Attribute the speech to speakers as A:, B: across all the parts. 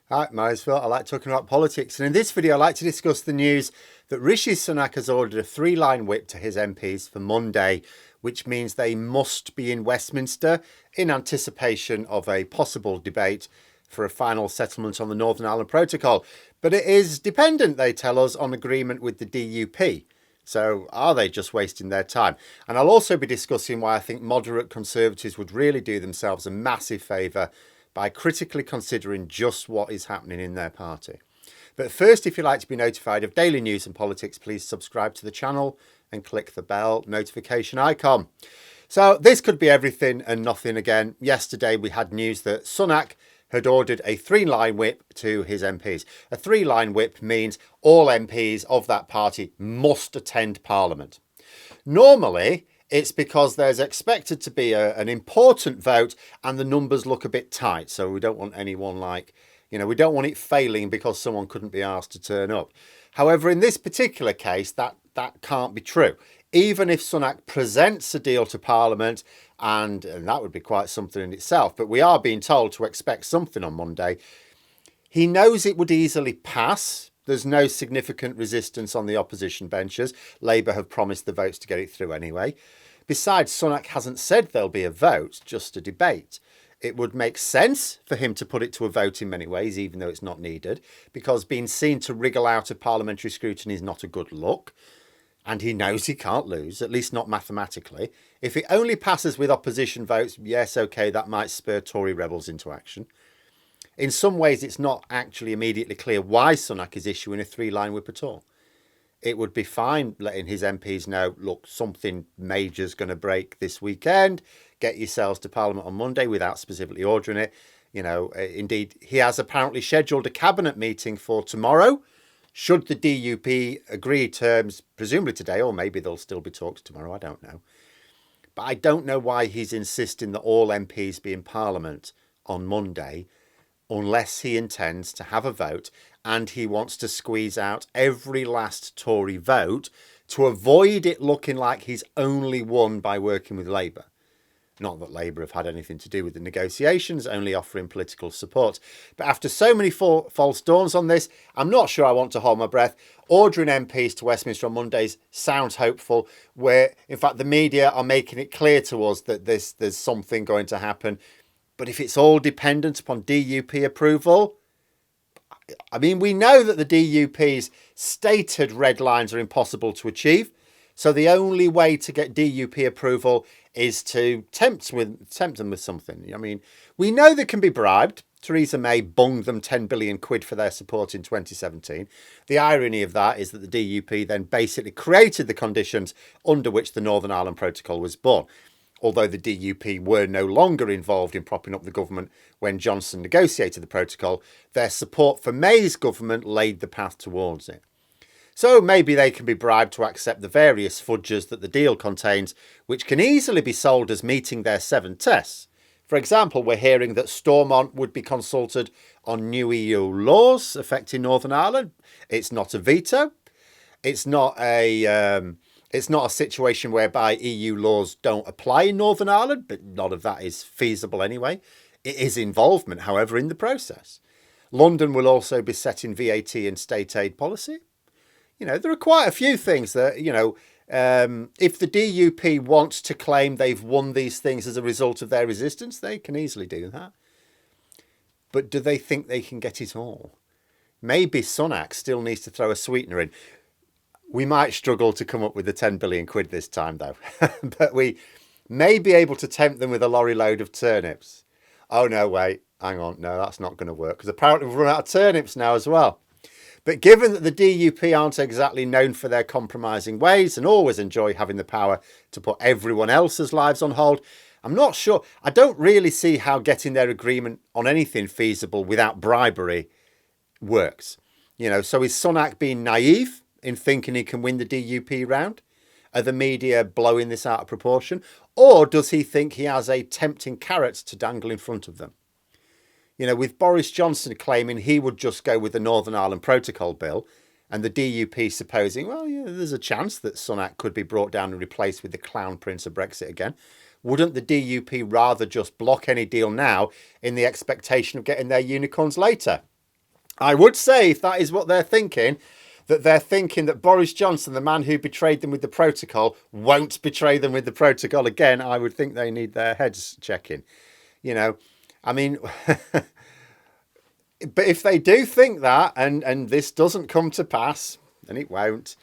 A: Hi, might as well. I like talking about politics. And in this video, I'd like to discuss the news that Rishi Sunak has ordered a three-line whip to his MPs for Monday, which means they must be in Westminster in anticipation of a possible debate for a final settlement on the Northern Ireland Protocol. But it is dependent, they tell us, on agreement with the DUP. So are they just wasting their time? And I'll also be discussing why I think moderate Conservatives would really do themselves a massive favour by critically considering just what is happening in their party. But first, if you'd like to be notified of daily news and politics, please subscribe to the channel and click the bell notification icon. So this could be everything and nothing again. Yesterday, we had news that Sunak had ordered a three-line whip to his MPs. A three-line whip means all MPs of that party must attend Parliament. Normally, it's because there's expected to be an important vote and the numbers look a bit tight. So we don't want anyone we don't want it failing because someone couldn't be asked to turn up. However, in this particular case, that can't be true. Even if Sunak presents a deal to Parliament, and that would be quite something in itself, but we are being told to expect something on Monday. He knows it would easily pass. There's no significant resistance on the opposition benches. Labour have promised the votes to get it through anyway. Besides, Sunak hasn't said there'll be a vote, just a debate. It would make sense for him to put it to a vote in many ways, even though it's not needed, because being seen to wriggle out of parliamentary scrutiny is not a good look. And he knows he can't lose, at least not mathematically. If it only passes with opposition votes, yes, OK, that might spur Tory rebels into action. In some ways, it's not actually immediately clear why Sunak is issuing a three-line whip at all. It would be fine letting his MPs know, look, something major's going to break this weekend. Get yourselves to Parliament on Monday without specifically ordering it. Indeed, he has apparently scheduled a cabinet meeting for tomorrow. Should the DUP agree terms, presumably today, or maybe there'll still be talks tomorrow, I don't know. But I don't know why he's insisting that all MPs be in Parliament on Monday unless he intends to have a vote and he wants to squeeze out every last Tory vote to avoid it looking like he's only won by working with Labour. Not that Labour have had anything to do with the negotiations, only offering political support. But after so many false dawns on this, I'm not sure I want to hold my breath. Ordering MPs to Westminster on Mondays sounds hopeful, where, in fact, the media are making it clear to us that there's something going to happen. But if it's all dependent upon DUP approval, I mean, we know that the DUP's stated red lines are impossible to achieve. So the only way to get DUP approval is to tempt them with something. I mean, we know they can be bribed. Theresa May bunged them 10 billion quid for their support in 2017. The irony of that is that the DUP then basically created the conditions under which the Northern Ireland Protocol was born. Although the DUP were no longer involved in propping up the government when Johnson negotiated the protocol, their support for May's government laid the path towards it. So maybe they can be bribed to accept the various fudges that the deal contains, which can easily be sold as meeting their 7 tests. For example, we're hearing that Stormont would be consulted on new EU laws affecting Northern Ireland. It's not a veto. It's not a situation whereby EU laws don't apply in Northern Ireland, but none of that is feasible anyway. It is involvement, however, in the process. London will also be setting VAT and state aid policy. There are quite a few things that, if the DUP wants to claim they've won these things as a result of their resistance, they can easily do that. But do they think they can get it all? Maybe Sunak still needs to throw a sweetener in. We might struggle to come up with the 10 billion quid this time, though. But we may be able to tempt them with a lorry load of turnips. Oh, no, wait, hang on. No, that's not going to work, because apparently we've run out of turnips now as well. But given that the DUP aren't exactly known for their compromising ways and always enjoy having the power to put everyone else's lives on hold, I'm not sure. I don't really see how getting their agreement on anything feasible without bribery works. So is Sunak being naive in thinking he can win the DUP round? Are the media blowing this out of proportion? Or does he think he has a tempting carrot to dangle in front of them? With Boris Johnson claiming he would just go with the Northern Ireland Protocol bill and the DUP supposing, well, yeah, there's a chance that Sunak could be brought down and replaced with the clown prince of Brexit again. Wouldn't the DUP rather just block any deal now in the expectation of getting their unicorns later? I would say, if that is what they're thinking, that they're thinking that Boris Johnson, the man who betrayed them with the protocol, won't betray them with the protocol again. I would think they need their heads checking. You know, I mean, but if they do think that, and this doesn't come to pass, and it won't,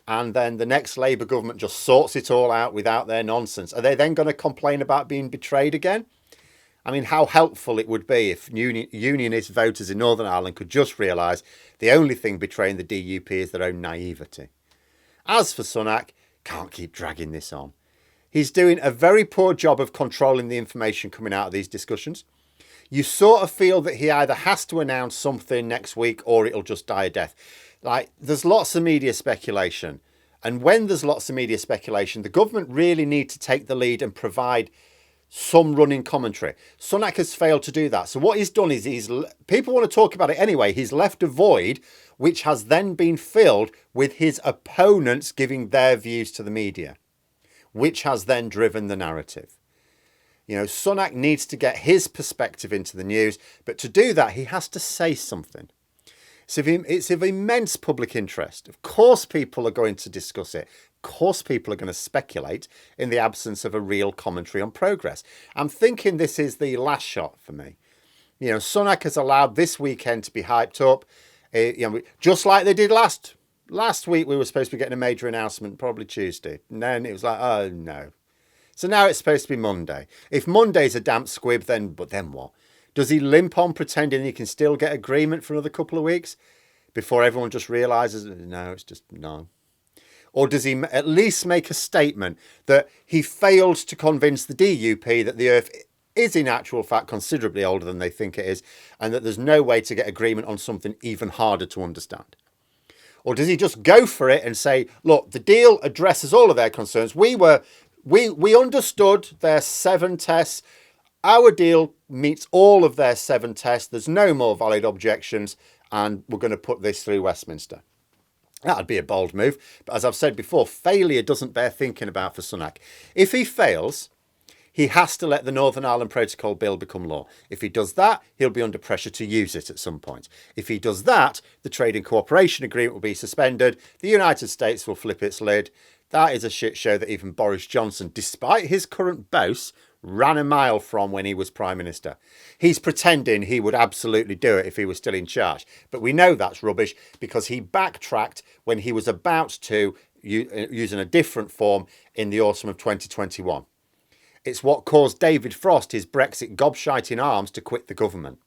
A: and then the next Labour government just sorts it all out without their nonsense, are they then going to complain about being betrayed again? I mean, how helpful it would be if unionist voters in Northern Ireland could just realise the only thing betraying the DUP is their own naivety. As for Sunak, can't keep dragging this on. He's doing a very poor job of controlling the information coming out of these discussions. You sort of feel that he either has to announce something next week or it'll just die a death. Like, there's lots of media speculation. And when there's lots of media speculation, the government really need to take the lead and provide some running commentary. Sunak has failed to do that. So what he's done is people want to talk about it anyway. He's left a void which has then been filled with his opponents giving their views to the media, which has then driven the narrative. You know, Sunak needs to get his perspective into the news, but to do that, he has to say something. It's of immense public interest. Of course, people are going to discuss it. Of course, people are going to speculate in the absence of a real commentary on progress. I'm thinking this is the last shot for me. You know, Sunak has allowed this weekend to be hyped up. Just like they did last week. We were supposed to be getting a major announcement, probably Tuesday. And then it was like, oh no. So now it's supposed to be Monday. If Monday's a damp squib, then what? Does he limp on pretending he can still get agreement for another couple of weeks before everyone just realises, no, it's just no? Or does he at least make a statement that he failed to convince the DUP that the Earth is in actual fact considerably older than they think it is, and that there's no way to get agreement on something even harder to understand? Or does he just go for it and say, look, the deal addresses all of their concerns. We understood their 7 tests. Our deal meets all of their 7 tests. There's no more valid objections, and we're going to put this through Westminster. That'd be a bold move. But as I've said before, failure doesn't bear thinking about for Sunak. If he fails, he has to let the Northern Ireland Protocol Bill become law. If he does that, he'll be under pressure to use it at some point. If he does that, the Trade and Cooperation Agreement will be suspended. The United States will flip its lid. That is a shit show that even Boris Johnson, despite his current boasts, ran a mile from when he was Prime Minister. He's pretending he would absolutely do it if he was still in charge. But we know that's rubbish because he backtracked when he was about to, using a different form, in the autumn of 2021. It's what caused David Frost, his Brexit gobshite in arms, to quit the government.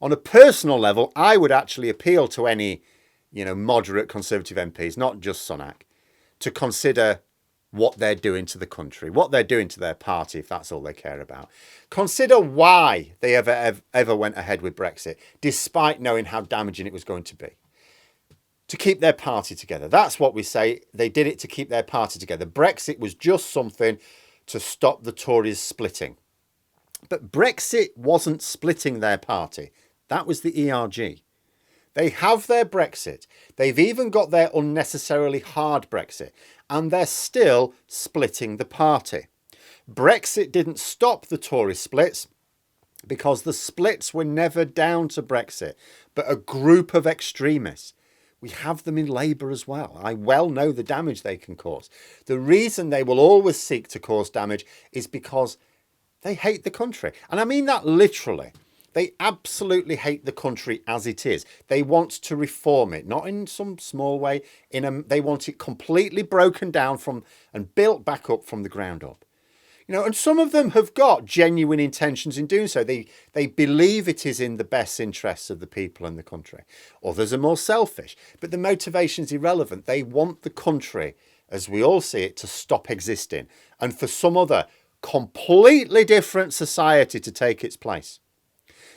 A: On a personal level, I would actually appeal to any, moderate Conservative MPs, not just Sunak, to consider what they're doing to the country, what they're doing to their party, if that's all they care about. Consider why they ever went ahead with Brexit, despite knowing how damaging it was going to be. To keep their party together. That's what we say. They did it to keep their party together. Brexit was just something to stop the Tories splitting. But Brexit wasn't splitting their party. That was the ERG. They have their Brexit. They've even got their unnecessarily hard Brexit. And they're still splitting the party. Brexit didn't stop the Tory splits because the splits were never down to Brexit, but a group of extremists. We have them in Labour as well. I well know the damage they can cause. The reason they will always seek to cause damage is because they hate the country. And I mean that literally. They absolutely hate the country as it is. They want to reform it, not in some small way. They want it completely broken down and built back up from the ground up. And some of them have got genuine intentions in doing so. They believe it is in the best interests of the people and the country. Others are more selfish, but the motivation is irrelevant. They want the country, as we all see it, to stop existing and for some other completely different society to take its place.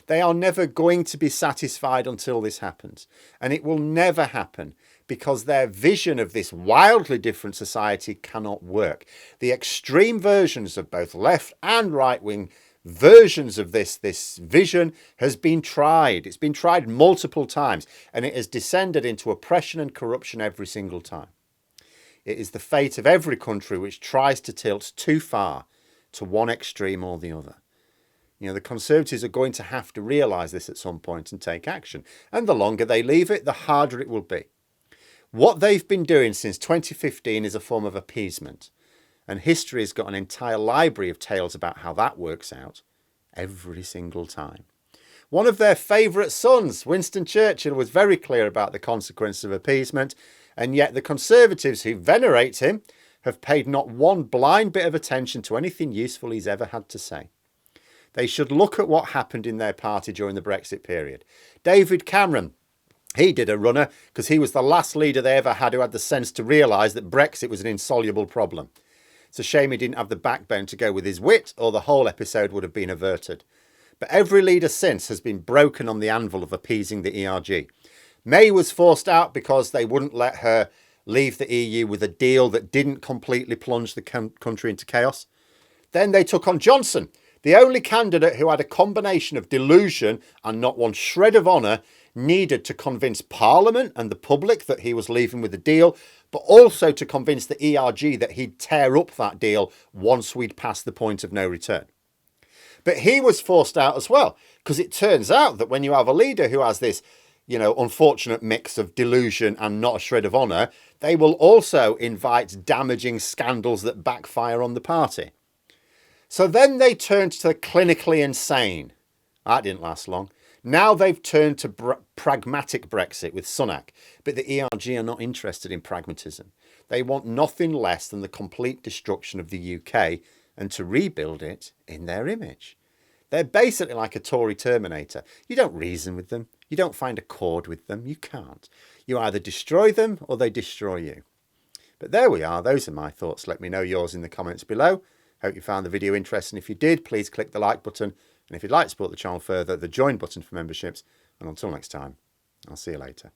A: They are never going to be satisfied until this happens. And it will never happen because their vision of this wildly different society cannot work. The extreme versions of both left and right-wing versions of this vision has been tried. It's been tried multiple times and it has descended into oppression and corruption every single time. It is the fate of every country which tries to tilt too far to one extreme or the other. You know, the Conservatives are going to have to realise this at some point and take action. And the longer they leave it, the harder it will be. What they've been doing since 2015 is a form of appeasement. And history has got an entire library of tales about how that works out every single time. One of their favourite sons, Winston Churchill, was very clear about the consequences of appeasement, and yet the Conservatives who venerate him have paid not one blind bit of attention to anything useful he's ever had to say. They should look at what happened in their party during the Brexit period. David Cameron, he did a runner because he was the last leader they ever had who had the sense to realise that Brexit was an insoluble problem. It's a shame he didn't have the backbone to go with his wit, or the whole episode would have been averted. But every leader since has been broken on the anvil of appeasing the ERG. May was forced out because they wouldn't let her leave the EU with a deal that didn't completely plunge the country into chaos. Then they took on Johnson, the only candidate who had a combination of delusion and not one shred of honour needed to convince Parliament and the public that he was leaving with a deal, but also to convince the ERG that he'd tear up that deal once we'd passed the point of no return. But he was forced out as well, because it turns out that when you have a leader who has this, unfortunate mix of delusion and not a shred of honour, they will also invite damaging scandals that backfire on the party. So then they turned to the clinically insane. That didn't last long. Now they've turned to pragmatic Brexit with Sunak, but the ERG are not interested in pragmatism. They want nothing less than the complete destruction of the UK and to rebuild it in their image. They're basically like a Tory Terminator. You don't reason with them. You don't find a chord with them. You can't. You either destroy them or they destroy you. But there we are. Those are my thoughts. Let me know yours in the comments below. Hope you found the video interesting. If you did, please click the like button. And if you'd like to support the channel further, the join button for memberships. And until next time, I'll see you later.